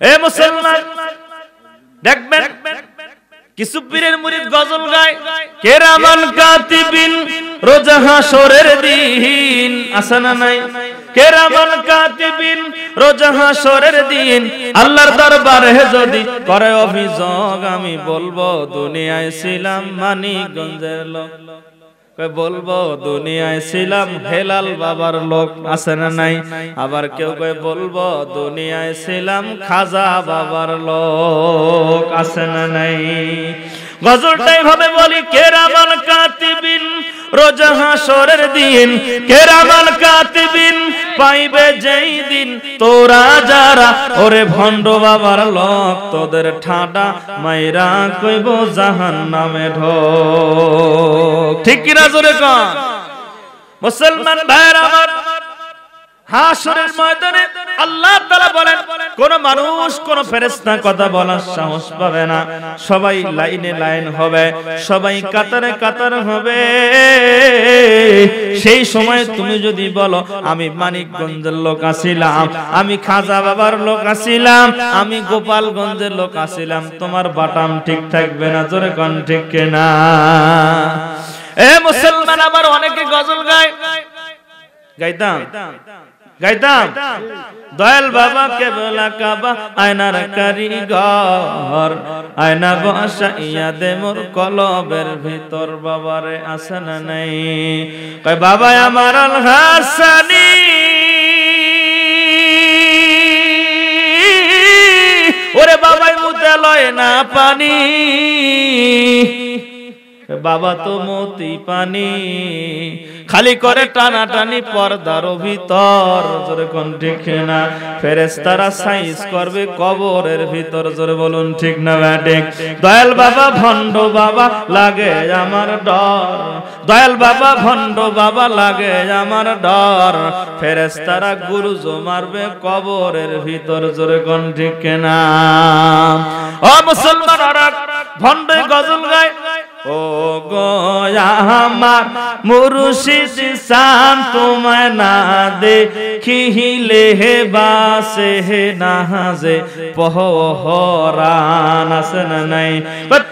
এ মুসলমান দেখবেন কিছু পীরের মুরিদ গজল গায়, কেরামান কাতিবিন রোজা হাসরের দিন, আছে না নাই? কেরামান কাতিবিন রোজা হাসরের দিন, আল্লাহর দরবারে যদি করে অভিযোগ, আমি বলবো দুনিয়ায় ছিলাম মানিকগঞ্জের লোক, বলবো দুনিয়ায় ছিলাম হেলাল বাবার লোক, আছে না নাই? আবার কেউ কয় বলবো দুনিয়ায় ছিলাম খাজা বাবার লোক, আছে না নাই? গজলটাই ভাবে বলি, কেরামান কাতিবিন রোজা হাসরের দিন, কেরামান কাতিবিন পাইবে যেই দিন, তোরা যারা ওরে ভণ্ড বাবার লোক, তোদের ঠাডা মাইরা কইব জাহান্নামে ঢোক। ঠিক কিনা জোরে কন মুসলমান ভাইরা আমার। হাসরের ময়দানে আল্লাহ তাআলা বলেন, কোন মানুষ কোন ফেরেশতা কথা বলার সাহস পাবে না, সবাই লাইনে লাইন হবে, সবাই কাতারে কাতার হবে। সেই সময় তুমি যদি বলো আমি মানিকগঞ্জের লোক আছিলাম, আমি খাজা বাবার লোক আছিলাম, আমি গোপালগঞ্জের লোক আছিলাম, তোমার বাটাম ঠিক থাকবে না। জোরে কোন ঠিক কিনা? এ মুসলমান, আবার অনেকে গজল গায়, গাইতাম দয়াল বাবা কেবলা কাবা আয়নার কারিগর, আয়না বসাইয়া দে মোর কলবের ভিতর, বাবারে আছে না নাই? কয় বাবা আমার আল হাসানি, ওরে বাবাই মুতে লয় না পানি, বাবা তো মতি পানি, খালি করে টানা টানি পর্দার ভিতর। জোরে কোন ঠিক না? ফেরেশতারা সাইজ করবে কবরের ভিতর। জোরে বলুন ঠিক না ঠিক? দয়াল বাবা ভণ্ড বাবা লাগে আমার ডর, দয়াল বাবা ভণ্ড বাবা লাগে আমার ডর, ফেরেশতারা গুরুজো মারবে কবরের ভিতর। জোরে কোন ঠিক না? ও মুসলমানরা, ভণ্ড গজল গায়, ও গো আমার মুর্শিদ শান তোমায় না দেখিলে বাসে না যে পহরান, আছে না নাই?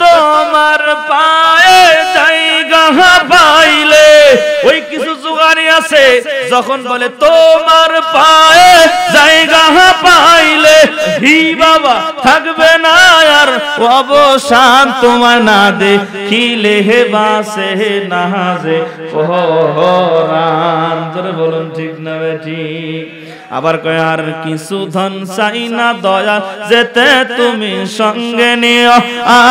তোমার পায়ে জায়গা পাইলে, ওই কিছু জুগানি আছে যখন বলে তোমার পায়ে জায়গা পাইলে হি বাবা থাকবে না আর অবসান, তোমায় না দেখিলে বাসে না যে পহরান। জোরে বলুন ঠিক না ঠিক? আবার কয় আর কিছু ধন চাই না দয়া, যেতে তুমি সঙ্গে নিও,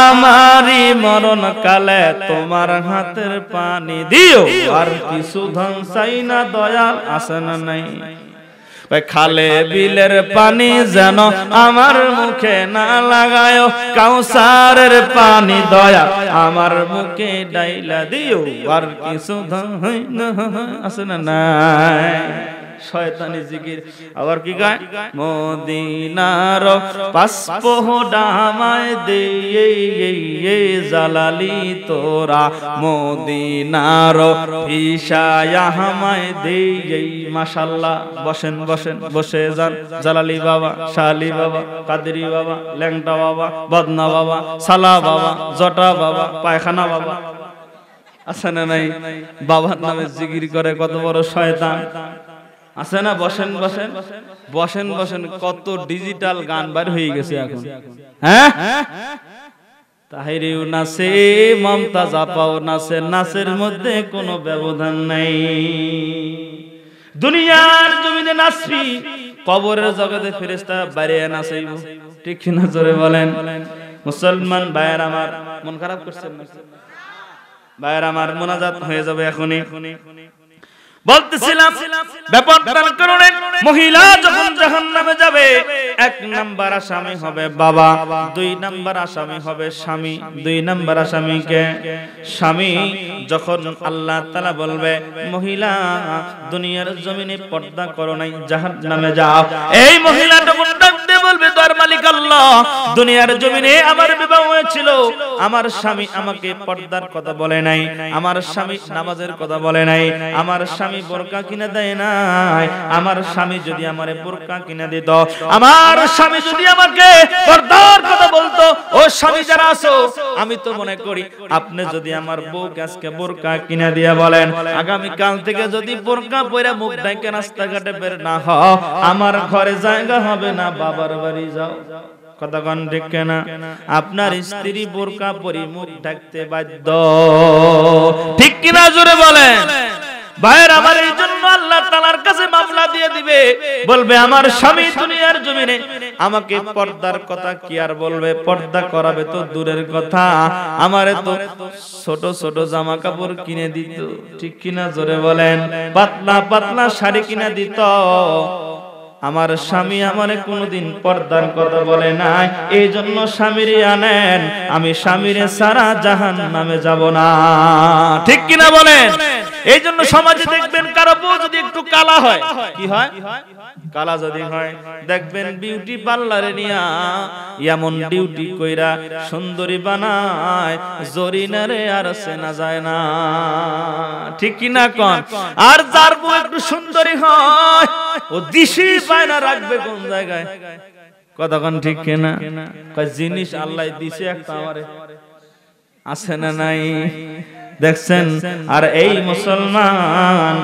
আমারই মরণ কালে তোমার হাতের পানি দিও। আর কিছু ধন চাই না দয়া, আছে না নাই? খালে বিলের পানি যেন আমার মুখে না লাগায়, কাউসারের পানি দয়া আমার মুখে ডাইলা দিও। আর কিছু ধন আছে না নাই? শয়তানি জিকির। আবার কি গায়? মদিনার পাসপোর্টামায় দে জালালি তোরা, মদিনার ভিসায়ামায় দে। মাশাআল্লাহ, বসেন বসেন, বসে যান। জালালি বাবা, শালি বাবা, কাদেরি বাবা, ল্যাংটা বাবা, বদনা বাবা, সালা বাবা, জটা বাবা, পায়খানা বাবা, আছে না নাই? বাবার নামে জিকির করে কত বড় শয়তান, আছে না? বসেন বসেন বসেন বসেন, কত ডিজিটাল গান বার হয়ে গেছে এখন। হ্যাঁ, তাহিরিও নাচে, মমতাজ আপাও নাচে, নাচের মধ্যে কোনো ব্যবধান নাই। দুনিয়ার জমিনে নাচবি, কবরের জগতে ফেরেশতা বাইরে নাচাইব। ঠিক কিনা? জোরে বলেন। মুসলমান ভাইয়ের আমার, মন খারাপ করছেন না ভাইয়ের আমার? মোনাজাত হয়ে যাবে এখনই। বলতেছিলাম ব্যাপারটার কারণে মহিলা যখন জাহান্নামে যাবে, এক নাম্বার আসামি হবে বাবা, দুই নাম্বার আসামি হবে স্বামী। দুই নাম্বার আসামিকে স্বামী যখন আল্লাহ তাআলা বলবে মহিলা দুনিয়ার জমিনে পর্দা করো নাই, জাহান্নামে যাও, এই মহিলাটা ডাক দিয়ে বলবে দয়ার মালিক আল্লাহ, দুনিয়ার জমিনে আমার বিবাহ হয়েছিল, আমার স্বামী আমাকে পর্দার কথা বলে নাই, আমার স্বামী নামাজের কথা বলে নাই, আমার স্বামী বোরকা কিনে দেয় নাই। আমার স্বামী যদি আমারে বোরকা কিনে দিত, আমার স্বামী যদি আমাকে পর্দার কথা বলতো, ও স্বামী যারা আছো, আমি তো মনে করি আপনি যদি আমার বউকে আজকে বোরকা কিনে দিয়ে বলেন আগামী কাল থেকে যদি বোরকা পরে মুখ ঢেকে রাস্তাঘাটে বের না হও, আমার ঘরে জায়গা হবে না, বাবার বাড়ি যাও। কথা কোন ঠিক না? আপনার স্ত্রী বোরকা পরে মুখ ঢাকতে বাধ্য, ঠিক কিনা জোরে বলেন। ভাইয়ের আমার এই জন্য আল্লাহ তাআলার কাছে মামলা দিয়ে দিবে, বলবে আমার স্বামী দুনিয়ার জমিনে আমাকে পর্দার কথা কি আর বলবে, পর্দা করাবে তো দূরের কথা, আমারে তো ছোট ছোট জামা কাপড় কিনে দিত, ঠিক কিনা জোরে বলেন, পাতলা পাতলা শাড়ি কিনে দিত। আমার স্বামী আমারে কোনোদিন পর্দার কথা বলে নাই, এই জন্য স্বামীরে আনেন, আমি স্বামীরে সারা জাহান্নামে যাব না, ঠিক কিনা বলেন। এই জন্য সমাজে দেখবেন কারো বউ যদি একটু কালা হয়, কি হয়, কালা যদি হয়, দেখবেন বিউটি পার্লারে নিয়া এমন ডিউটি কইরা সুন্দরী বানায়, জরিনারে আর চেনা যায় না, ঠিক কিনা কোন। আর যার বউ একটু সুন্দরী হয়, ও দিশি বায়না রাখবে কোন জায়গায়, কথা কোন ঠিক কিনা। কয় জিনিস আল্লাহ দিছে একটা আমারে, আছে না নাই, দেখছেন। আর এই মুসলমান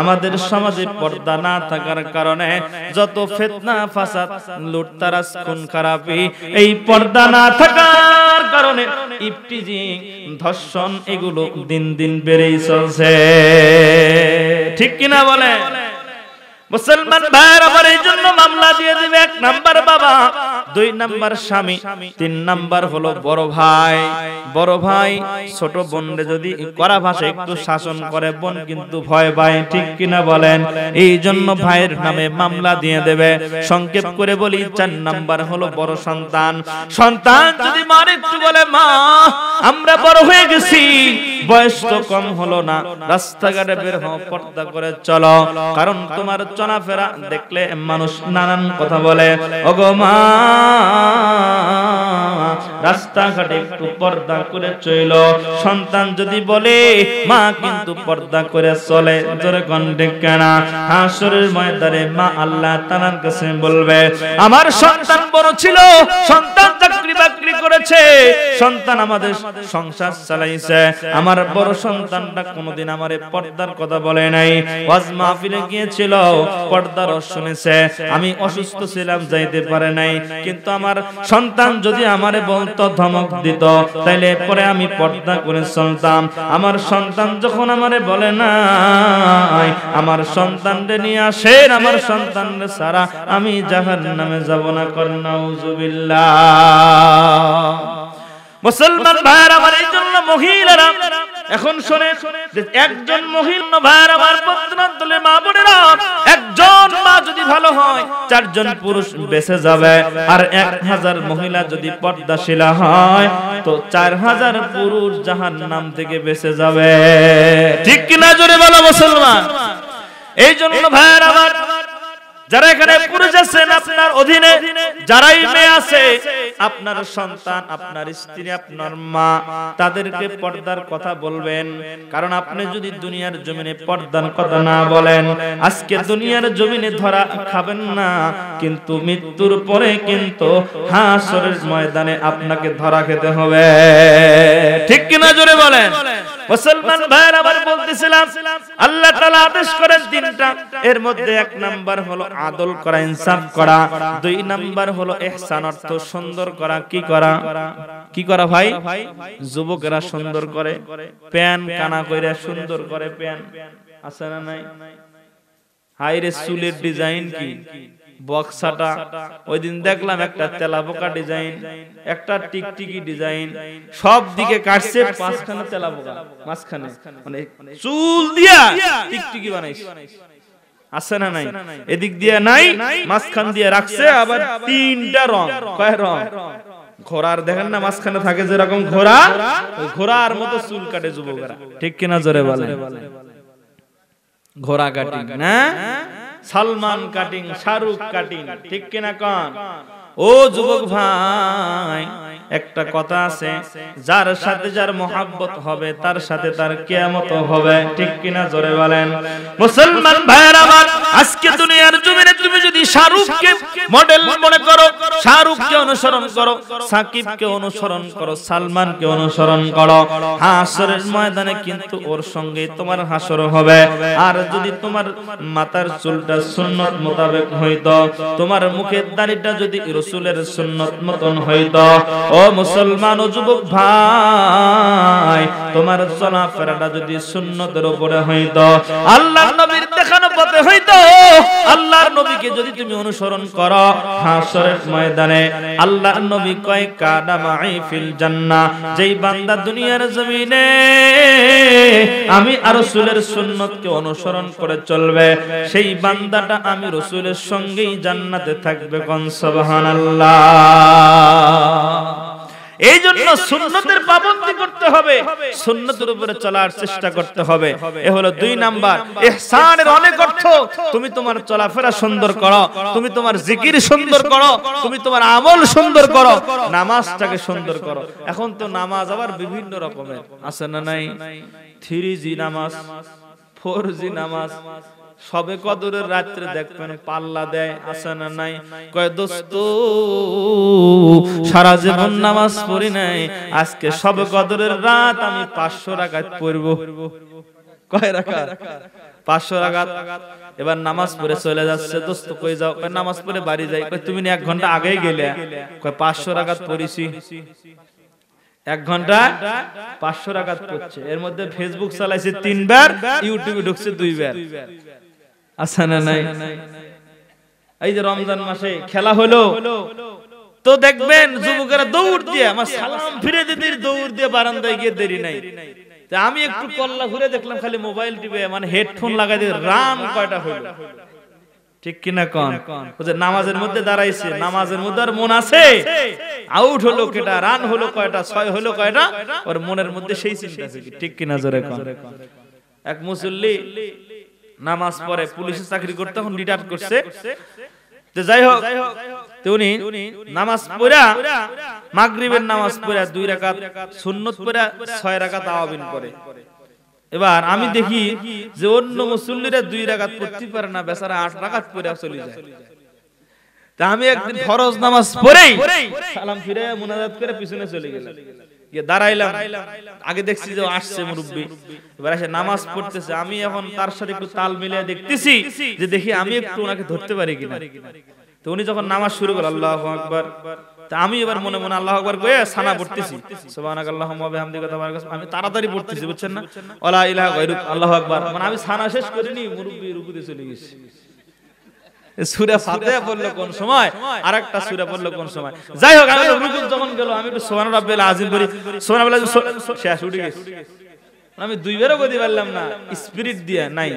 আমাদের সমাজে পর্দা না থাকার কারণে যত ফিতনা ফাসাদ লুটতারাজ খুন খারাপি, এই পর্দা না থাকার কারণে ইফটিজিং ধর্ষণ এগুলো দিন দিন বেড়েই চলছে, ঠিক কিনা বলে। মুসলমান ভাইয়ের আমার এই জন্য মামলা দিয়ে দিবে, 1 নাম্বার বাবা, 2 নাম্বার স্বামী, 3 নাম্বার হলো বড় ভাই। বড় ভাই ছোট বোনরে যদি কড়া ভাষায় একটু শাসন করে, বোন কিন্তু ভয় পায়, ঠিক কিনা বলেন। এই জন্য ভাইয়ের নামে মামলা দিয়ে দেবে। সংক্ষেপ করে বলি, 4 নাম্বার হলো বড় সন্তান। সন্তান যদি মার একটু বলে মা আমরা বড় হয়ে গেছি, বয়স তো কম হলো না, রাস্তাঘাটে বের হও, পর্দা করে চলো, কারণ তোমার চলাফেরা দেখলে মানুষ নানান কথা বলে, ওগো মা রাস্তাঘাটে একটু পর্দা করে চলো। সন্তান যদি বলে মা কিন্তু পর্দা করে চলে, জোরে কোন ঠিক কিনা। হাসরের ময়দানে মা আল্লাহ তাআলার কাছে বলবে আমার সন্তান বড় ছিল, সন্তান চাকরি বাকরি করেছে, সন্তান আমাদের সংসার চালাইছে, আমার বড় সন্তানটা কোনোদিন আমারে পর্দার কথা বলে নাই, ওয়াজ মাহফিলে গিয়েছিল, পর্দার শুনেছে, আমি অসুস্থ ছিলাম যাইতে পারে নাই, কিন্তু আমার সন্তান যদি আমারে বলতো, ধমক দিত, তাইলে পরে আমি পর্দা করে চলতাম। আমার সন্তান যখন আমারে বলে নাই, আমার সন্তানরে নিয়ে আসেন, আমার সন্তানরে ছাড়া আমি জাহান্নামে যাব না, কর নাউজুবিল্লাহ। মুসলমান ভাইরা আমার এই জন্য মহিলারা এখন শুনে, একজন মহিলা ভাইরা আমার পত্রান্তলে মা বোনেরা, একজন মা যদি ভালো হয় 4 জন পুরুষ বেঁচে যাবে, আর 1000 মহিলা যদি পর্দাশীলা হয় তো 4000 পুরুষ জাহান্নাম থেকে বেঁচে যাবে, ঠিক কিনা জোরে বলো মুসলমান। এই জন্য ভাইরা আমার যারা এখানে পুরুষ আছেন আপনার অধীনে, যারাই মেয়ে আছে, আপনার সন্তান, আপনার স্ত্রী, আপনার মা, তাদেরকে পর্দার কথা বলবেন। কারণ আপনি যদি দুনিয়ার জমিনে পর্দার কথা না বলেন, আজকে দুনিয়ার জমিনে ধরা খাবেন না, কিন্তু মৃত্যুর পরে কিন্তু হাসরের ময়দানে আপনাকে ধরা খেতে হবে, ঠিক কিনা জোরে বলেন। মুসলমান ভাইরা আমার বলতেছিলাম আল্লাহ তাআলা আদেশ করেন 3টা, এর মধ্যে 1 নাম্বার হলো আদল করা, ইনসাফ করা, 2 নাম্বার হলো ইহসান অর্থ সুন্দর করা। কি করা, কি করা ভাই? যুবকেরা সুন্দর করে, প্যান কানা কইরা সুন্দর করে, প্যান আছে না নাই? হাইরে চুলের ডিজাইন কি, বক্সাটা, ওই দিন দেখলাম একটা তেলাপোকা ডিজাইন, একটা টিকটিকি ডিজাইন, সব দিকে কাটছে, 5খানা তেলাপোকা মাঝখানে, মানে চুল দিয়া টিকটিকি বানাইছে, আছে না নাই? এদিক দিয়ে নাই, মাঝখান দিয়ে রাখছে, আবার 3টা রং। কয় রং? ঘোড়ার দেখেন না মাঝখানে থাকে যেরকম ঘোড়া, ওই ঘোড়ার মতো চুল কাটে যুবকেরা, ঠিক কিনা জোরে বলে। ঘোড়া কাটিং না, সালমান কাটিং, শাহরুখ কাটিং, ঠিক কিনা কন। ও যুবক ভাই, একটা কথা আছে, যার সাথে যার মহব্বত হবে তার সাথে তার কিয়ামত হবে, ঠিক কিনা জোরে বলেন। মুসলমান ভাইরা আমার, আজকে দুনিয়ার জমিনে তুমি যদি শাহরুখকে মডেল মনে করো, শাহরুখকে অনুসরণ করো, সাকিবকে অনুসরণ করো, সালমানকে অনুসরণ করো, হাসরের ময়দানে কিন্তু ওর সঙ্গে তোমার হাসর হবে। আর যদি তোমার মাথার চুলটা সুন্নত মোতাবেক হইতো, তোমার মুখের দাড়িটা যদি রাসূলের সুন্নত মতন হইতো, ও মুসলমান ও যুবক ভাই, তোমার চলাফেরাটা যদি সুন্নতের উপরে হইতো, আল্লাহর নবীর দেখানো পথে হইতো, আল্লাহর নবীকে যদি তুমি অনুসরণ করো, হাসরের ময়দানে আল্লাহর নবী কয় কানা মাই ফিল জান্নাহ, যেই বান্দা দুনিয়ার জমিনে আমি আর রাসূলের সুন্নতকে অনুসরণ করে চলবে, সেই বান্দাটা আমি রাসূলের সঙ্গেই জান্নাতে থাকবে। কোন সুবহানাল্লাহ। এই জন্য সুন্নতের পাবন্দি করতে হবে, সুন্নতের উপরে চলার চেষ্টা করতে হবে। এ হলো 2 নাম্বার। ইহসানের অনেক অর্থ, তুমি তোমার চলাফেরা সুন্দর করো, তুমি তোমার জিকির সুন্দর করো, তুমি তোমার আমল সুন্দর করো, নামাজটাকে সুন্দর করো। এখন তো নামাজ আবার বিভিন্ন রকমের আছে না নাই? 3G নামাজ, 4G নামাজ, সবে কদরের রাত্রে দেখবেন পাল্লা দেয়, আছে না নাই? কয় দোস্ত সারা জীবন নামাজ পড়ি নাই, আজকে সবে কদরের রাত আমি 500 রাকাত পড়ব। কয় রাকাত? 500 রাকাত। এবার নামাজ পড়ে চলে যাচ্ছে, দোস্ত কই যাও? কয় নামাজ পড়ে বাড়ি যাই। কয় তুমি 1 ঘন্টা আগেই গেলে। কয় 500 রাকাত পড়িছি। 1 ঘন্টা 500 রাকাত পড়ছে। এর মধ্যে ফেসবুক চালাইছে 3 বার, ইউটিউবে ঢুকছে 2 বার। আছে না নাই? এই যে রমজান মাসে খেলা হলো, তো দেখবেন যুবকেরা দৌড় দিয়ে আমার সালাম ফিরে দিতে দৌড় দিয়ে বারান্দায় গিয়ে দেরি নাই। আমি একটু কল্লা ঘুরে দেখলাম খালি মোবাইল টিপে, মানে হেডফোন লাগাই দিয়ে রান কয়টা হলো, ঠিক কিনা কোন? নামাজের মধ্যে দাঁড়াইছে, নামাজের মধ্যে আর মন আছে? আউট হলো কেটা, রান হলো কয়টা, 6 হলো কয়টা, ওর মনের মধ্যে সেই চিন্তা আছে, ঠিক কিনা জোরে কোন? এক মুসল্লি নামাজ পড়ে, পুলিশের চাকরি করতে, এখন রিটায়ার করছে। তো যাই হোক, উনি নামাজ পড়া, মাগরিবের নামাজ পড়া 2 রাকাত সুন্নত পড়া 6 রাকাত আওয়াবিন করে। এবার আমি দেখি যে অন্য মুসল্লিরা 2 রাকাত পড়তে পারে না, বেচারা 8 রাকাত পড়ে চলে যায়। তা আমি একদিন ফরজ নামাজ পড়েই সালাম ফিরে মুনাজাত করে পিছনে চলে গেলাম, গিয়ে দাঁড়াইলাম। আগে দেখছি যে আসছে মুরব্বি, এবার এসে নামাজ পড়তেছে। আমি এখন তার সাথে একটু তাল মিলিয়ে দেখতেছি যে দেখি আমি একটু ওনাকে ধরতে পারি কিনা। তো উনি যখন নামাজ শুরু করলেন আল্লাহু আকবার, তা আমি এবার মনে মনে আল্লাহু আকবার কয়ে সানা পড়তেছি, সুবহানাকাল্লাহুম্মা ওয়া বিহামদিকা তাবারাকাস। আমি তাড়াতাড়ি পড়তেছি, বুঝছেন না? ওয়ালা ইলাহা গায়রুক, আল্লাহু আকবার। মানে আমি সানা শেষ করিনি, মুরব্বি রুকুতে চলে গেছে। সূরা ফাতিহা পড়লো কোন সময়, আরেকটা সূরা পড়লো কোন সময়। যাই হোক, আমি রুকু যখন গেল, আমি একটু সুবহান রাব্বিল আযীম পড়ি, সুবহান রাব্বিল শেষ উঠে গেছে। আমি 2 বারও কইতে পারলাম না, স্পিরিট দিয়ে নাই।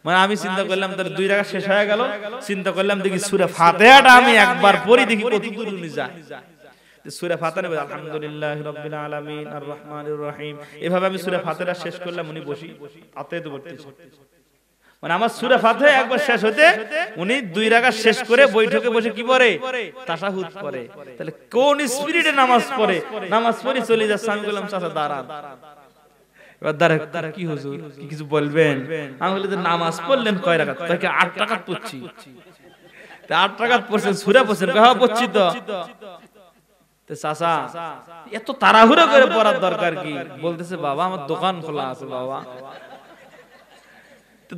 মানে আমি চিন্তা করলাম তার 2 রাকাত শেষ হয়ে গেল, চিন্তা করলাম দেখি সূরা ফাতিহাটা আমি একবার পড়ি, দেখি কত দূর উনি যায়। সূরা ফাতিহা আলহামদুলিল্লাহি রাব্বিল আলামিন আর রহমানির রহিম, এভাবে আমি সূরা ফাতিহা শেষ করলাম, উনি বসি আতেতে পড়তেছে। মানে আমার সূরা ফাতিহা একবার শেষ হতে উনি 2 রাকাত শেষ করে বৈঠকে বসে কি পড়ে? তাশাহুদ পড়ে। তাহলে কোন স্পিরিটে নামাজ পড়ে? নামাজ পড়ি চলে যাচ্ছে। আমি বললাম চাচা দাঁড়ান। এবার দাঁড়া, কি হুজুর কি কিছু বলবেন? আমি বলি যে নামাজ পড়লেন কয় রাকাত? তাকে 8 রাকাত পড়ছি। তা 8 রাকাত পড়ছেন, সূরা পড়ছেন? হ্যাঁ পড়ছি তো। তো চাচা এত তাড়াহুড়ো করে পড়ার দরকার কি? বলতেছে বাবা আমার দোকান খোলা আছে। বাবা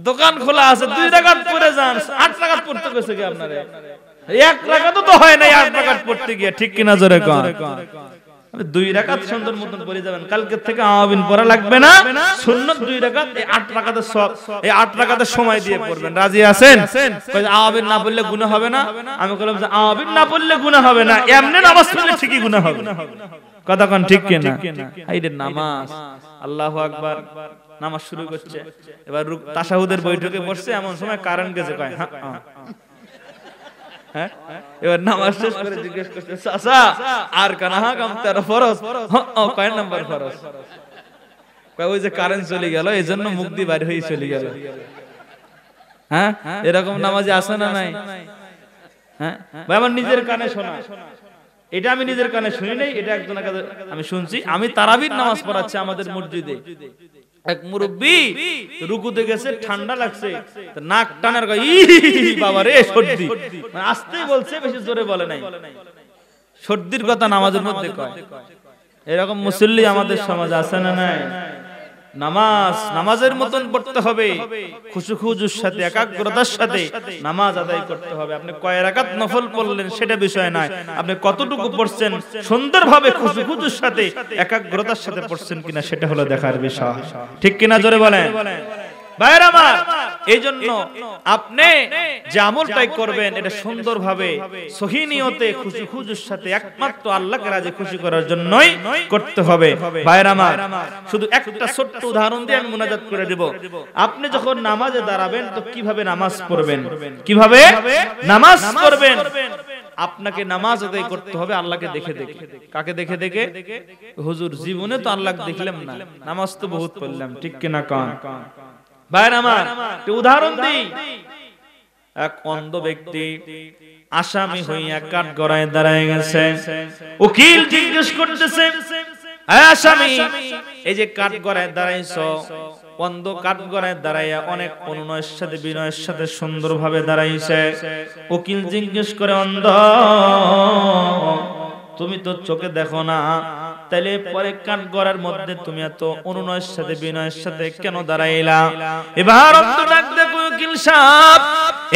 দোকান খোলা আছে, 2 রাকাত পড়ে যান, 8 রাকাত পড়তে কইছে কি আপনারে? 1 রাকাতও তো হয় না 8 রাকাত পড়তে গিয়ে, ঠিক কিনা জোরে কোন? 2 রাকাত সুন্দর মতন পড়ে যাবেন, কালকে থেকে আওয়াবিন পড়া লাগবে না, সুন্নাত 2 রাকাত, এই 8 রাকাতের সব, এই 8 রাকাতের সময় দিয়ে পড়বেন। রাজি আছেন? কই আওয়াবিন না পড়লে গুনাহ হবে না? আমি বললাম যে আওয়াবিন না পড়লে গুনাহ হবে না, এমনি নামাজ পড়লে ঠিকই গুনাহ হবে। কথা কোন ঠিক কিনা? এইটা নামাজ। আল্লাহু আকবার, নামাজ শুরু করছে। এবার তাশাহুদের বৈঠকে বসছে, এমন সময় কারেন্ট গেছে। কয় হ্যাঁ, এবার নামাজ শেষ করে জিজ্ঞেস করছে চাচা আর কানাহা কাম 13 ফরজ? কয় নাম্বার ফরজ? কয় ওই যে কারেন্ট চলে গেল, এইজন্য মুখ দিয়ে বাইরে হয়ে চলে গেল। হ্যাঁ, এরকম নামাজি আছে না নাই? হ্যাঁ ভাই, আমার নিজের কানে শোনা, এটা আমি নিজের কানে শুনি নাই, এটা একজনের কাছে আমি শুনছি। আমি তারাবির নামাজ পড়াচ্ছি আমাদের মসজিদে, এক মুরব্বি রুকুতে গেছে, ঠান্ডা লাগছে, নাক টানার বাবা রে সর্দি, আসতেই বলছে, বেশি জোরে বলে নাই, সর্দির কথা নামাজের মধ্যে কয়। এরকম মুসল্লি আমাদের সমাজে আছে না নাই? নামাজের মতন পড়তে হবে, খুশুখুজুর সাথে, একাগ্রতার সাথে নামাজ আদায় করতে হবে। আপনি কয় রাকাত নফল পড়লেন সেটা বিষয় নয়, আপনি কতটুকু পড়ছেন, সুন্দরভাবে খুশুখুজুর সাথে একাগ্রতার সাথে পড়ছেন কিনা সেটা হলো দেখার বিষয়। ঠিক কিনা জোরে বলেন ভাইরা আমার। এই জন্য আপনি যে আমলটাই করবেন এটা সুন্দরভাবে সহি নিয়তে খুশুখুজুর সাথে একমাত্র আল্লাহকে রাজি খুশি করার জন্যই করতে হবে ভাইরা আমার। শুধু একটা ছোট্ট উদাহরণ দিয়ে আমি মুনাজাত করে দেব। আপনি যখন নামাজে দাঁড়াবেন তো কিভাবে নামাজ পড়বেন, কিভাবে নামাজ পড়বেন? আপনাকে নামাজ আদায় করতে হবে আল্লাহকে দেখে দেখে। কাকে দেখে দেখে? হুজুর জীবনে তো আল্লাহকে দেখলাম না, নামাজ তো বহুত পড়লাম, ঠিক কিনা কান ভাইরা আমার? উদাহরণ দিই, এক অন্ধ ব্যক্তি আসামি হইয়া কাঠগড়ায় দাঁড়ায় গেছে। উকিল জিজ্ঞেস করতেছে, আসামি এই যে কাঠগড়ায় দাঁড়াইছো, অন্ধ কাঠগড়ায় দাঁড়াইয়া অনেক অনুনয়ের সাথে বিনয়ের সাথে সুন্দরভাবে দাঁড়াইছে। উকিল জিজ্ঞেস করে, অন্ধ তুমি তো চোখে দেখো না, তাইলে পরে কাঠগড়ার মধ্যে তুমি এত অনুনয়ের সাথে বিনয়ের সাথে কেন দাঁড়াইলা? এবার অন্ধ ডাক দেখো, উকিল সাহেব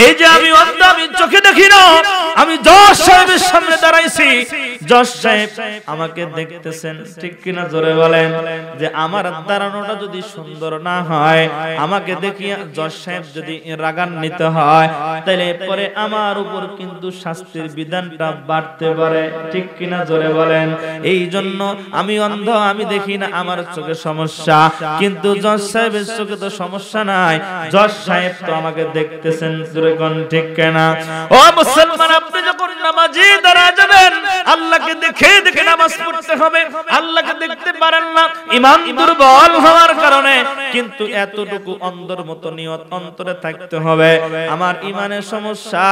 এই যে আমি অন্ধ, আমি চোখে দেখি না, আমি জজ সাহেবের সামনে দাঁড়াইছি, জজ সাহেব আমাকে দেখতেছেন, ঠিক কিনা জোরে বলেন? যে আমার দাঁড়ানোটা যদি সুন্দর না হয়, আমাকে দেখিয়া জজ সাহেব যদি রাগান্বিত হয়, তাহলে পরে আমার উপর কিন্তু শাস্তির বিধানটা বাড়তে পারে, ঠিক কিনা জোরে বলেন? এই জন্য আমি অন্ধ, আমি দেখি না, আমার চোখে সমস্যা, কিন্তু জজ সাহেবের চোখে তো সমস্যা নাই, জজ সাহেব তো আমাকে দেখতেছেন, জোরে কোন ঠিক কিনা? ও মুসলমান, আপনি যখন নামাজে দাঁড়া যাবেন আল্লাহকে দেখে দেখে নামাজ পড়তে হবে। আল্লাহকে দেখতে পারেন না, ঈমান দুর্বল হওয়ার কারণে, কিন্তু এতটুকু অন্ধর মতো নিয়ত অন্তরে থাকতে হবে, আমার ঈমানের সমস্যা,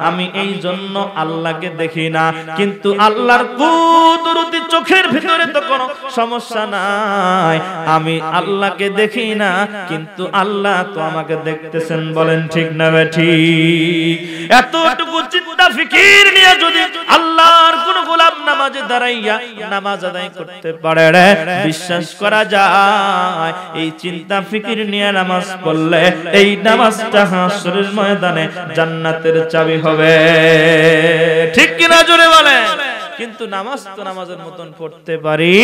আমি এই জন্য আল্লাহকে দেখি না, কিন্তু আল্লাহর কুদরতি চোখের ভিতরে তো কোনো সমস্যা নাই, আমি আল্লাহকে দেখি না, কিন্তু আল্লাহ তো আমাকে দেখতেছেন, বলেন ঠিক না ঠিক? এতটুকু চিন্তা ফিকির নিয়ে যদি আল্লাহর কোন গোলাম নামাজে দাঁড়াইয়া নামাজ আদায় করতে পারে, বিশ্বাস করা যায় এই চিন্তা ফিকির নিয়ে নামাজ পড়লে এই নামাজটা হাসরের ময়দানে জান্নাতের চাবি হবে, ঠিক কিনা জোরে বলেন? কিন্তু নামাজ তো নামাজের মতন পড়তে পারি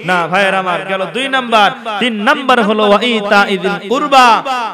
না ভাইয়ের আমার। গেল 2 নাম্বার। 3 নাম্বার হলো ওয়াইতা ইযিল কুরবা,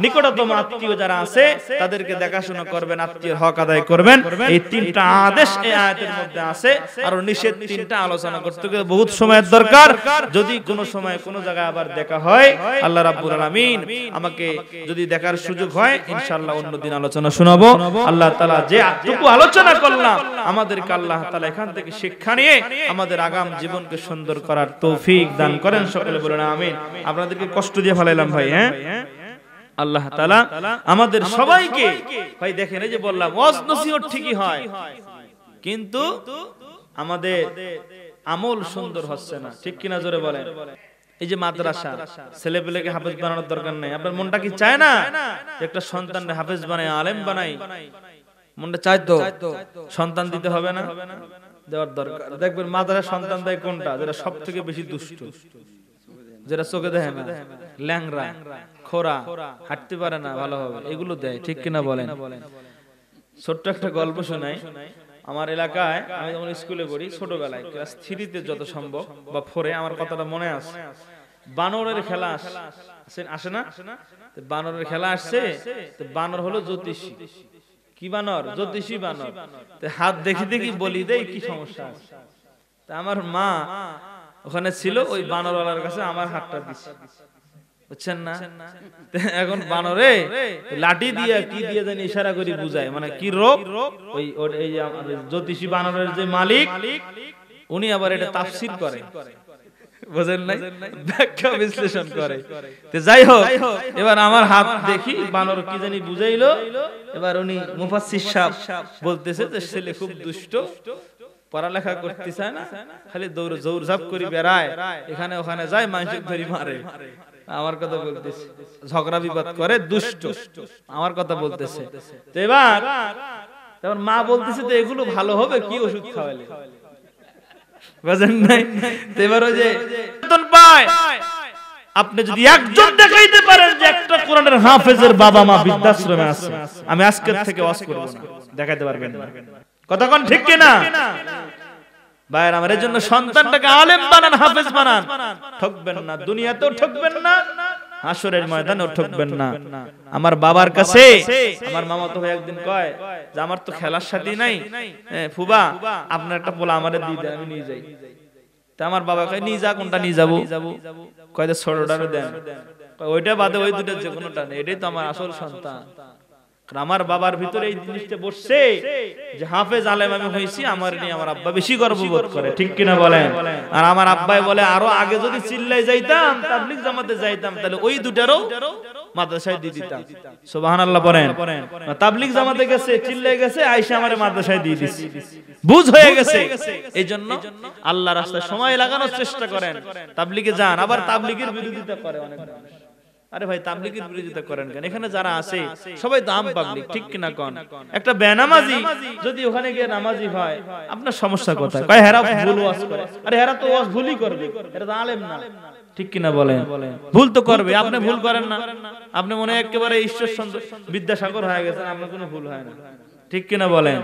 নিকটতম আত্মীয় যারা আছে তাদেরকে দেখাশোনা করবেন, আত্মীয়ের হক আদায় করবেন। এই 3টা আদেশ এই আয়াতের মধ্যে আছে, আর নিষেধ 3টা আলোচনা করতে গেলে বহুত সময়ের দরকার। যদি কোনো সময় কোনো জায়গায় আবার দেখা হয়, আল্লাহ রাব্বুল আলামিন আমাকে যদি দেখার সুযোগ হয়, ইনশাআল্লাহ অন্যদিন আলোচনা শোনাবো। আল্লাহ তাআলা যে এতটুকু আলোচনা করলাম, আমাদেরকে আল্লাহ তাআলা এখান থেকে শিক্ষা নিয়ে আমাদের আগাম জীবনকে সুন্দর করার তৌফিক দান করেন, সকলে বলেন আমিন। আপনাদেরকে কষ্ট দিয়ে ফেলাইলাম ভাই, হ্যাঁ? আল্লাহ তাআলা আমাদের সবাইকে, ভাই দেখেন এই যে বললাম ওয়াজ নসিহত ঠিকই হয়, কিন্তু আমাদের আমল সুন্দর হচ্ছে না, ঠিক কিনা জোরে বলেন? এই যে মাদ্রাসা, ছেলেপেলেকে হাফেজ বানানোর দরকার নেই। আপনার মনটা কি চায় না একটা সন্তানকে হাফেজ বানাই, আলেম বানাই? মনটা চায় তো, সন্তান দিতে হবে না? দেওয়ার দরকার। দেখবেন মাদ্রাসা সন্তান দেয় কোনটা? যেটা সব থেকে বেশি দুষ্ট, যেটা চোখে দেখে না, ল্যাংরা, খোরা, হাঁটতে পারে না ভালোভাবে, এগুলো দেয়, ঠিক কিনা বলেন? ছোট্ট একটা গল্প শোনাই। আমার এলাকায় আমি যখন স্কুলে পড়ি, ছোটবেলায় ক্লাস 3-তে যত সম্ভব বা 4-এ, আমার কথাটা মনে আছে, বানরের খেলা আসে না? বানরের খেলা আসছে, বানর হলো জ্যোতিষী। কি বানর? জ্যোতিষী বানর। হাত দেখি দেখি বলি দেই কি সমস্যা আছে। আমার মা ওখানে ছিল, ওই বানরওয়ালার কাছে আমার হাতটা দিচ্ছে, বুঝছেন না? এখন বানরে লাঠি দিয়ে কি দিয়ে জানি ইশারা করে বুঝায়, মানে কি রোগ। ওই এই জ্যোতিষী বানরের যে মালিক, উনি আবার এটা তাফসীর করে, বুঝেন নাই, ব্যাখ্যা বিশ্লেষণ করে। তো যাই হোক, এবার আমার হাত দেখি বানর কি জানি বুঝাইলো। এবার উনি মুফাসসির সাহেব বলতেছে যে ছেলে খুব দুষ্ট, পড়ালেখা করতে চায় না, খালি দৌড়ঝাঁপ করে বেড়ায়, এখানে ওখানে যায়, মানুষকে ধরে মারে। আমার কথা বলতেছে, ঝগড়া বিবাদ করে, দুষ্ট, আমার কথা বলতেছে। তো এবার মা বলতেছে তো এগুলো ভালো হবে কি ওষুধ খাওয়ালে, বুঝেন নাই? তো এবার ওই যে বেতন পায়, আপনি যদি একজন দেখাইতে পারেন যে একটা কোরআনের হাফেজের বাবা মা বৃদ্ধাশ্রমে আছে, আমি আজকের থেকে ওয়াজ করব না, দেখাইতে পারবেন না। কথা কোন ঠিক কি না ভাই? আমার এর জন্য সন্তানটাকে আলেম বানান, হাফেজ বানান, ঠকবেন না, দুনিয়াতেও ঠকবেন না, হাসরের ময়দানেও ঠকবেন না। আমার বাবার কাছে আমার মামাতো ভাই একদিন কয় যে আমার তো খেলার সাথী নাই, ফুবা আপনার একটা পোলা আমারে দিয়ে দেন, আমি নিয়ে যাই। তা আমার বাবা কয় নিয়ে যা, কোনটা নিয়ে যাবো? কয় যে ছোটটারে দেন। ওইটা বাদে ওই দুটো যে কোনোটা নেই, এটাই তো আমার আসল সন্তান। আমার বাবার ভিতরে এই জিনিসটা বসছে যে হাফেজ আলেম আমি হইছি, আমার নিয়ে আমার আব্বা বেশি গর্ববোধ করে, ঠিক কিনা বলেন? আর আমার আব্বাই বলে আরো আগে যদি চিল্লাই যাইতাম, তাবলীগ জামাতে যাইতাম, তাহলে ওই দুটারও মাদ্রাসায় দিয়ে দিতাম। সুবহানাল্লাহ পড়েন। তাবলীগ জামাতে গেছে, চিল্লাই গেছে, আয়েশা আমারে মাদ্রাসায় দিয়ে দিছি, বুঝ হয়ে গেছে। এইজন্য আল্লাহর রাস্তায় সময় লাগানোর চেষ্টা করেন, তাবলীগে যান। আবার তাবলীগের বিরোধিতা করে অনেক মানুষ। আরে ভাই তাবলীগের বিরোধিতা করেন কেন? এখানে যারা আছে সবাই তো আম পাবলিক, ঠিক কিনা কোন? একটা বেনামাজি যদি ওখানে গিয়ে নামাজি হয়, আপনার সমস্যা কোথায়? কয় হেরা ভুল ওয়াজ করে। আরে হেরা তো ওয়াজ ভুলই করবে, এরা তো আলেম না, ঠিক কিনা বলেন? ভুল তো করবে, আপনি ভুল করেন না। আপনি মনে একেবারে ঈশ্বর বিদ্যাসাগর হয়ে গেছেন, আপনার কোনো ভুল হয় না, ঠিক কিনা বলেন?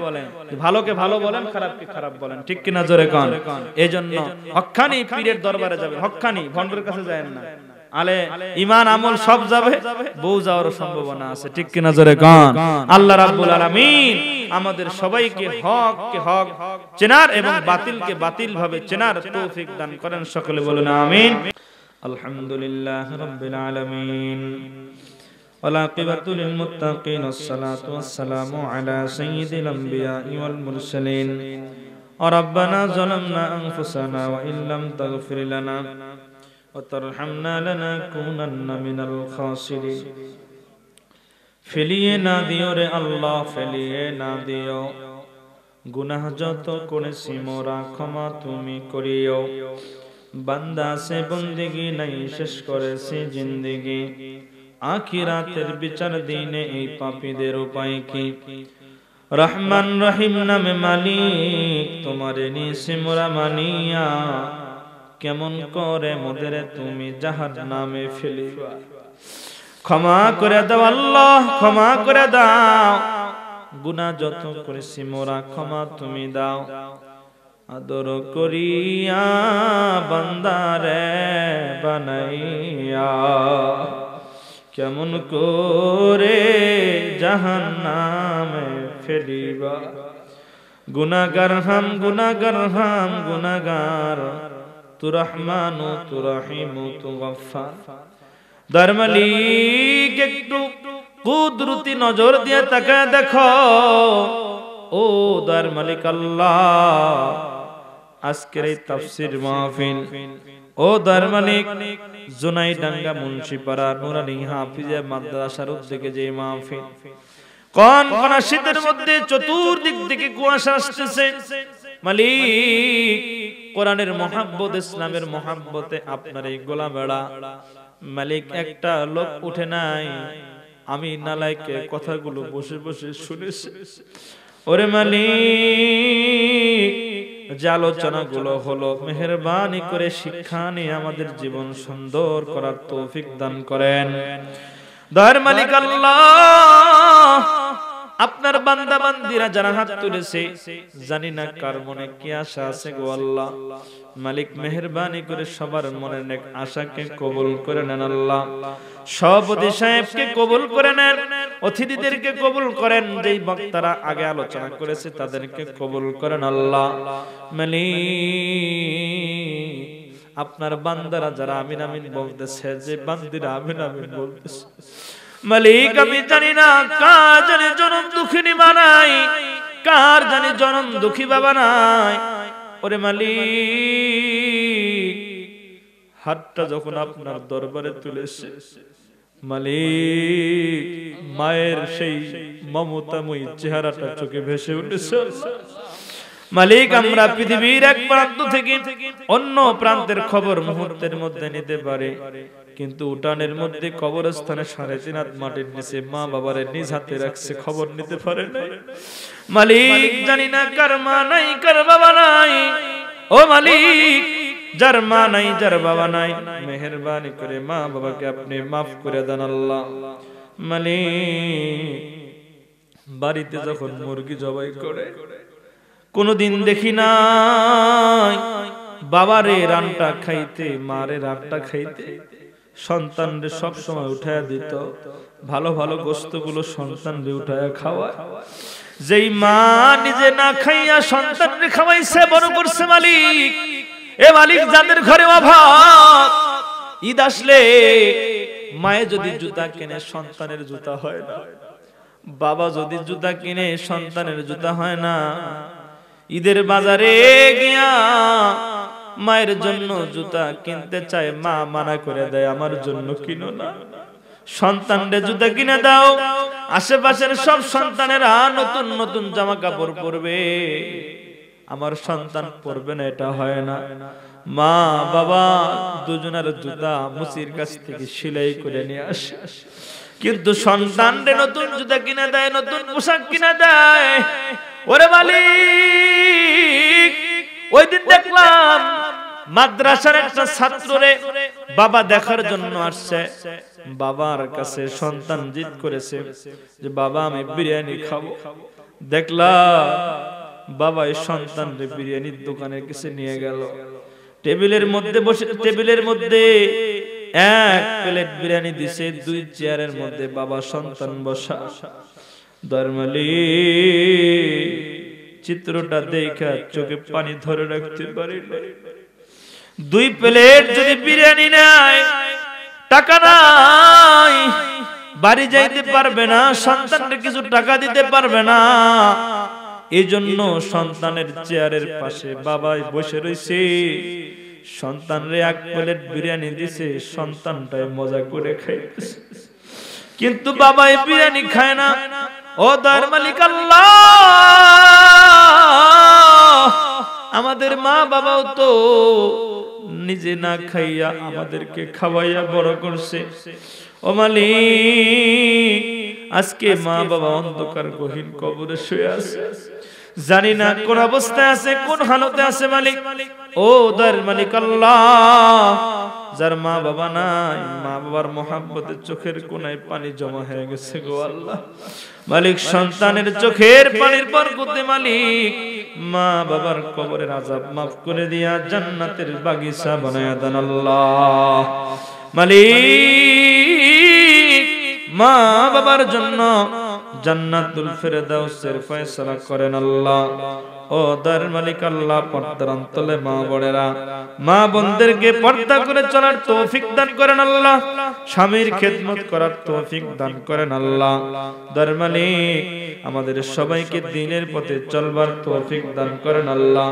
ভালোকে ভালো বলেন, খারাপকে খারাপ বলেন, ঠিক কিনা জোরে কোন? এইজন্য হক্কানি পীরের দরবারে যাবেন, হক্কানি ভন্ডের কাছে যাবেন না। আলে ঈমান আমল সব যাবে, বউ যাওয়ার সম্ভাবনা আছে, ঠিক কিনা জোরে কোন? আল্লাহ রাব্বুল আলামিন আমাদের সবাইকে হককে হক চেনার এবং বাতিলকে বাতিল ভাবে চেনার তৌফিক দান করেন, সকলে বলুন আমিন। আলহামদুলিল্লাহ রাব্বিল আলামিন, ওয়াল আকিবাতু লিল মুত্তাকিন, ওয়াসসালাতু ওয়াসসালামু আলা সাইয়্যিদিল আমবিয়া ওয়াল মুরসালিন। রাব্বানা যালামনা আনফুসানা ওয়া ইল্লাম তাগফির লানা وترحمنا لنكونن من الخاسرين। ফেলিয়ে না দিও রে আল্লাহ, ফেলিয়ে না দিও, গুনাহ যত করেছি মোরা ক্ষমা তুমি করিও। বান্দা সে বন্দেগি নাই, শেষ করেছে জিন্দেগি, আখিরাতের বিচার দিনে এই পাপীদের উপায় কি? রহমান রহিম নামে মালিক, তোমারে নিছে মোরা মানিয়া, কেমন করে মোদের তুমি জাহান্নামে ফেলিবা। ক্ষমা করে দাও আল্লাহ, ক্ষমা করে দাও, গুনাহ যত করেছি মোরা ক্ষমা তুমি দাও। আদর করিয়া বান্দারে বানাইয়া, কেমন করে জাহান্নামে ফেলিবা। গুনাহগার হাম, গুনাহগার হাম, গুনাহগার, তু রহমানু তু রহিমু তু গফফার। দয়ার মালিক একটু কুদরতি নজর দিয়ে তাকায় দেখো, ও দয়ার মালিক আল্লাহ, আজকের এই তাফসীর মাহফিল, ও দয়ার মালিক জুনাইডাঙ্গা মুন্সিপাড়া নুরানি হাফিজে মাদ্রাসার উদ্যোগে যে মাহফিল, কোন কোন শীতের মধ্যে চতুর্দিক থেকে কুয়াশা আসতেছে, মালিক কোরআনের মহব্বত, ইসলামের মহব্বতে আপনার এই গোলামেরা মালিক একটা লোক উঠে নাই, আমি নালায়েকের কথাগুলো বসে বসে শুনেছি। ওরে মালিক, যে আলোচনাগুলো হলো, মেহেরবানি করে শিক্ষা নিয়ে আমাদের জীবন সুন্দর করার তৌফিক দান করেন। দয়ার মালিক আল্লাহ, আপনার বান্দা বান্দিরা যারা হাত তুলেছে, জানি না কার মনে কি আশা আছে গো আল্লাহ। মালিক মেহেরবানি করে সবার মনের নেক আশাকে কবুল করে নেন আল্লাহ। সভাপতি সাহেবকে কবুল করে নেন, অতিথিদেরকে কবুল করেন, যেই বক্তারা আগে আলোচনা করেছে তাদেরকে কবুল করেন আল্লাহ। মালিক আপনার বান্দারা যারা আমিন আমিন বলতেছে, যে বান্দিরা আমিন আমিন বলতেছে, মালিক আমি জানি না কার জানি জনম দুঃখিনী বানাই, কার জানি জনম দুঃখী বাবা নাই। ওরে মালিক হাতটা যখন আপনার দরবারে তুলেছে, মালিক মায়ের সেই মমতাময়ী চেহারাটা চোখে ভেসে উঠেছে। মালিক আমরা পৃথিবীর এক প্রান্ত থেকে অন্য প্রান্তের খবর মুহূর্তের মধ্যে নিতে পারে, কিন্তু উঠানের মধ্যে কবরস্থানে 3.5 হাত মাটির নিচে মা বাবারে নিজ হাতে রাখছে, খবর নিতে পারে না। মালিক জানি না কার মা নাই কার বাবা নাই, ও মালিক যার মা নাই যার বাবা নাই, মেহেরবানি করে মা বাবাকে আপনি মাফ করে দেন আল্লাহ। মালিক বাড়িতে যখন মুরগি জবাই করে কোনদিন দেখি নাই বাবারে রানটা খাইতে, মারে রানটা খাইতে, সন্তানরে সব সময় উঠায়া দিত, ভালো ভালো গোস্তগুলো সন্তানরে উঠায়া খাওয়ায়। যেই মা নিজে না খাইয়া সন্তানরে খাওয়াইছে, বড় করছে মালিক, এ মালিক যাদের ঘরে অভাব, ঈদ আসলে মায়ে যদি জুতা কিনে সন্তানের জুতা হয় না, বাবা যদি জুতা কিনে সন্তানের জুতা হয় না, ঈদের বাজারে গিয়া মায়ের জন্য জুতা কিনতে চায়, মা মানা করে দেয়, আমার জন্য কিনো না, সন্তানরে জুতা কিনে দাও। আশেপাশের সব সন্তানেরা নতুন নতুন জামা কাপড় পরবে, আমার সন্তান পরবে না, এটা হয় না। মা বাবা দুজনের জুতা মুসির কাছ থেকে সেলাই করে নিয়ে আসে, কিন্তু সন্তানরে নতুন জুতা কিনে দেয়, নতুন পোশাক কিনে দেয়। ওরে মালিক, ওই দিন দেখলাম মাদ্রাসার একটা ছাত্ররে বাবা দেখার জন্য আসছে, বাবার কাছে সন্তান জিদ করেছে যে বাবা আমি বিরিয়ানি খাবো। দেখলাম বাবা এই সন্তানরে বিরিয়ানির দোকানের কাছে নিয়ে গেল, টেবিলের মধ্যে বসে, টেবিলের মধ্যে 1 প্লেট বিরিয়ানি দিছে, 2 চেয়ারের মধ্যে বাবা সন্তান বসা। দরমালি চিত্রটা দেখা চোখে পানি ধরে রাখতে পারি না। 2 প্লেট যদি বিরিয়ানি নাই, টাকা নাই, বাড়ি যাইতে পারবে না, সন্তানকে কিছু টাকা দিতে পারবে না, এই জন্য সন্তানের চেয়ারের পাশে বাবাই বসে রয়েছে, সন্তানরে 1 প্লেট বিরিয়ানি দিছে, সন্তানটাই মজা করে খাইতেছে, কিন্তু বাবাই বিরিয়ানি খায় না। ও দয়ার মালিক আল্লাহ, আমাদের মা বাবাও তো নিজে না খাইয়া আমাদেরকে খাওয়াইয়া বড় করছে। ও মালিক, আজকে মা বাবা অন্ধকার গহীন কবরে শুয়ে আছে, জানি না কোন অবস্থায় আছে, কোন হালতে আছে। মালিক, ও দয়ার মালিক আল্লাহ, যার মা বাবা নাই, মা বাবার মোহাব্বতে চোখের কোনায় পানি জমা হয়ে গেছে গো আল্লাহ। মালিক সন্তানের চোখের পানির বরকতে মালিক মা বাবার কবরের আযাব মাফ করে দিয়া জান্নাতের বাগিচা বানায়া দেন আল্লাহ। মালিক মা বাবার জন্য জান্নাতুল ফেরদাউসের ফয়সালা করেন আল্লাহ। ও দয়ার মালিক আল্লাহ, পর্দার অন্তলে মা বোনেরা, মা বোনদেরকে পর্দা করে চলার তৌফিক দান করেন আল্লাহ, স্বামীর খেদমত করার তৌফিক দান করেন আল্লাহ। দয়ার মালিক আমাদের সবাইকে দ্বীনের পথে চলবার তৌফিক দান করেন আল্লাহ।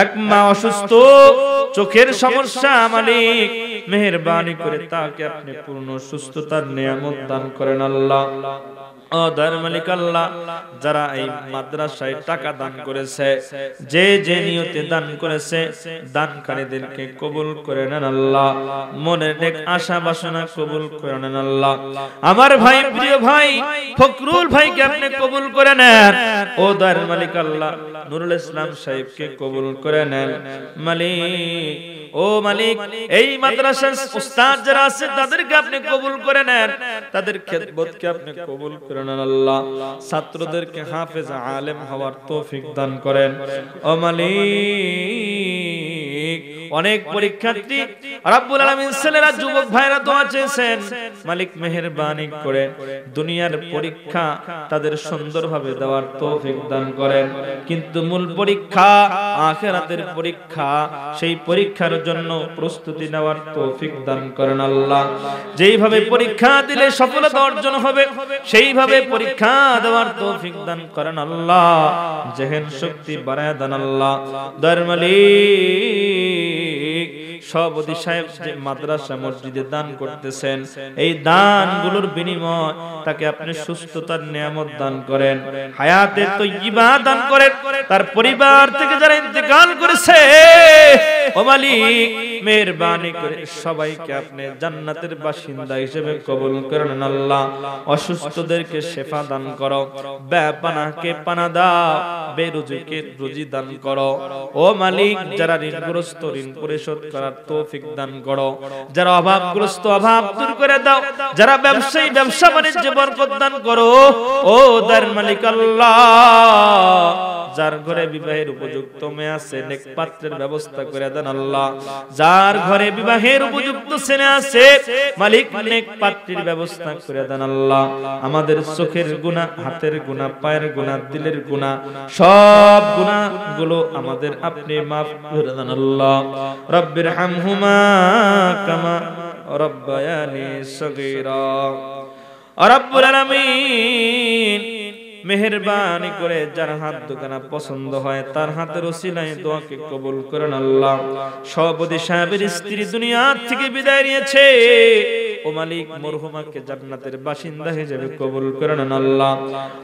এক মা অসুস্থ, চোখের সমস্যা, মালিক মেহেরবানি করে তাকে আপনি পূর্ণ সুস্থতার নিয়ামত দান করেন আল্লাহ। ও দয়ার মালিক আল্লাহ, যারা এই মাদ্রাসায় টাকা দান করেছে, যে যে নিয়তে দান করেছে, দানকারীদেরকে কবুল করে নেন আল্লাহ, মনের নেক আশা বাসনা কবুল করে নেন আল্লাহ। আমার ভাই, প্রিয় ভাই ফখরুল ভাইকে আপনি কবুল করে নেন। ও দয়ার মালিক আল্লাহ, নুরুল ইসলাম সাহেবকে কবুল করে নেন মালিক। ও মালিক, এই মাদ্রাসার উস্তাদ যারা আছে তাদেরকে আপনি কবুল করে নেন, তাদের খেদমতকে আপনি কবুল করে নেন আল্লাহ। ছাত্রদেরকে হাফেজ আলেম হওয়ার তৌফিক দান করেন। ও মালিক, অনেক পরীক্ষার্থী রব্বুল আলামিন ছেলেরা, যুবক ভাইরা দোয়া চেয়েছেন, মালিক মেহেরবানি করে দুনিয়ার পরীক্ষা তাদের সুন্দরভাবে দেওয়ার তৌফিক দান করেন, কিন্তু মূল পরীক্ষা আখিরাতের পরীক্ষা, সেই পরীক্ষার জন্য প্রস্তুতি নেওয়ার তৌফিক দান করেন আল্লাহ। যেইভাবে পরীক্ষা দিলে সফলতা অর্জন হবে, সেইভাবে পরীক্ষা দেওয়ার তৌফিক দান করেন আল্লাহ। জেহেন শক্তি বাড়ায় দেন আল্লাহ। দয়ার মালিক সভাপতি সাহেব যে মাদ্রাসা মসজিদে দান করতেছেন, এই দানগুলোর বিনিময় তাকে আপনি সুস্থতার নিয়ামত দান করেন, হায়াতে তয়্যিবা দান করেন। তার পরিবার থেকে যারা ইন্তেকাল করেছে, ও মালিক মেহেরবানি করে সবাইকে আপনি জান্নাতের বাসিন্দা হিসেবে কবুল করেন আল্লাহ। অসুস্থদেরকে শেফা দান করো, বেপানাকে পানা দাও, বেরুজিকে রুজি দান করো। ও মালিক যারা ঋণগ্রস্ত ঋণ পরিশোধ করার তৌফিক দান করো, যারা অভাবগ্রস্ত অভাব দূর করে দাও, যারা ব্যবসায়ী ব্যবসা বাণিজ্যে বরকত দান করো। ও দয়ার মালিক আল্লাহ, যার ঘরে বিবাহের উপযুক্ত মেয়ে আছে নেক পাত্রের ব্যবস্থা করে দেন আল্লাহ। যার ঘরে বিবাহের উপযুক্ত ছেলে আছে মালিক নেক পাত্রের ব্যবস্থা করে দেন আল্লাহ। আমাদের চোখের গুনাহ, হাতের গুনাহ, পায়ের গুনাহ, দিলের গুনাহ, সব গুনাহগুলো আমাদের আপনি মাফ করে দেন আল্লাহ। রব্বির হামহুমা কামা রব্বায়ানি সগীরা। রব্বুল আলামিন মেহেরবানি করে যার হাত দুখানা পছন্দ হয় তার হাতের ওসিলায় দোয়াকে কবুল করেন আল্লাহ। সভাপতি সাহেবের স্ত্রী দুনিয়া থেকে বিদায় নিয়েছে, ও মালিক মরহুমাকে জান্নাতের বাসিন্দা হিসেবে কবুল করেন আল্লাহ।